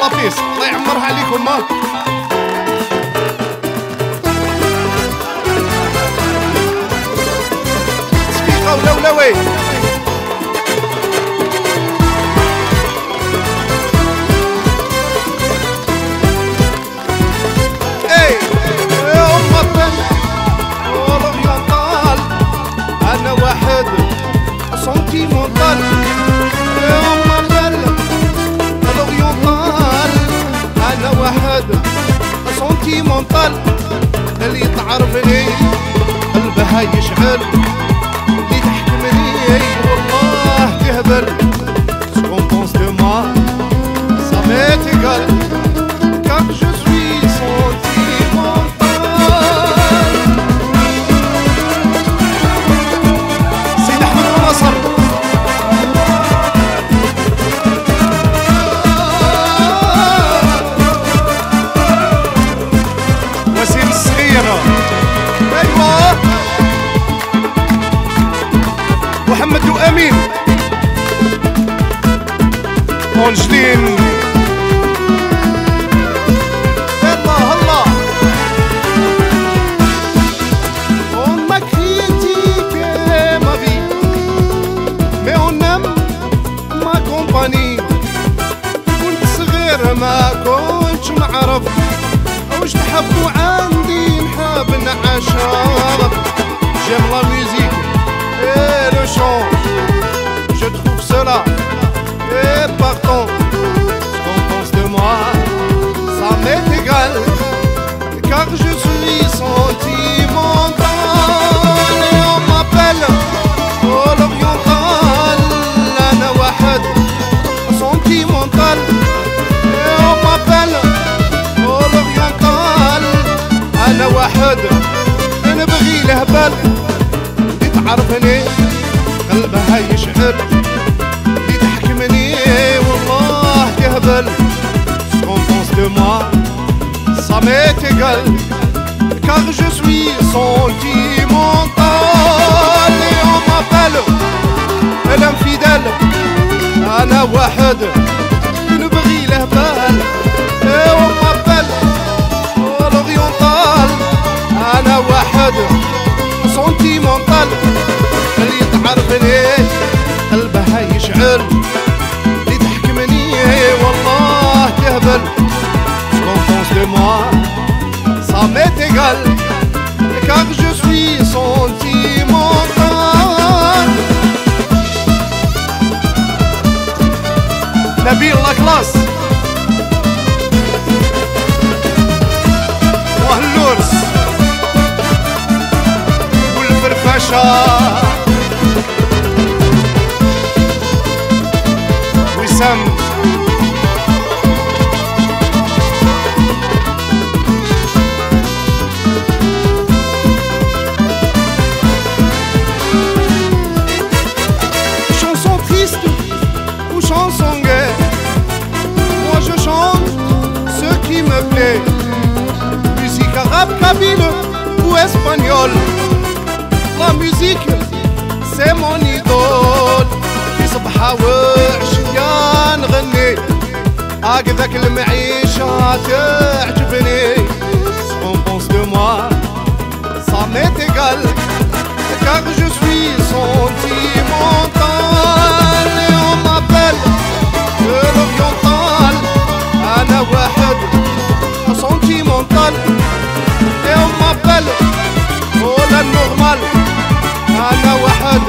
لابيس الله يعمرها عليكم. سبيقه ولا وي سنتيمونتال يا مغل الأورينتال أنا واحد سنتيمونتال اللي تعرفني قلبها يشعل اللي تحكمني والله تهبل سكون بونس دو موا سا ميت إيغال كار جو سوي سنتيمونتال. سيد أحمد بن نصر محمد وأمين أونجلين الله الله On m'a critiqué ma vie mais on aime ma compagnie. كنت صغير ما كنتش نعرف واش تحبوا عندي نحب نعشق. J'aime la musique et le chant, je trouve cela et partant. Ce qu'on pense de moi, ça m'est égal, car je suis sentimental. Et on m'appelle l'oriental, أنا واحد sentimental. Et on m'appelle l'oriental, أنا واحد نبغي الهبل. تعرفني قلبها يشعل اللي تحكمني والله تهبل. سكون بونس دو موا سا ميت إيغال كار جو سوي سونتيمونتال. Et on m'appelle الانفيدال أنا واحد نبغي الهبال. Et on m'appelle l'oriental أنا واحد سنتيمونتال اللي تعرفني قلبها يشعل اللي تحكمني والله تهبل. سكون بونس دو موا سا ميت إيغال كار جو سوي سنتيمونتال. نبيل لا كلاس وهاللورس وسام chanson triste ou chanson gaie, moi je chante ce qui me plaît. Musique arabe, kabyle ou espagnole, la musique c'est mon idole. في صبحة وعشية نغني هكذاك المعيشة تعجبني. سكون بونس دو موا سا ميت إيغال كار جو سوي سونتيمونتال. Et on m'appelle l'oriental أنا واحد سونتيمونتال. Et on m'appelle la normale أنا واحد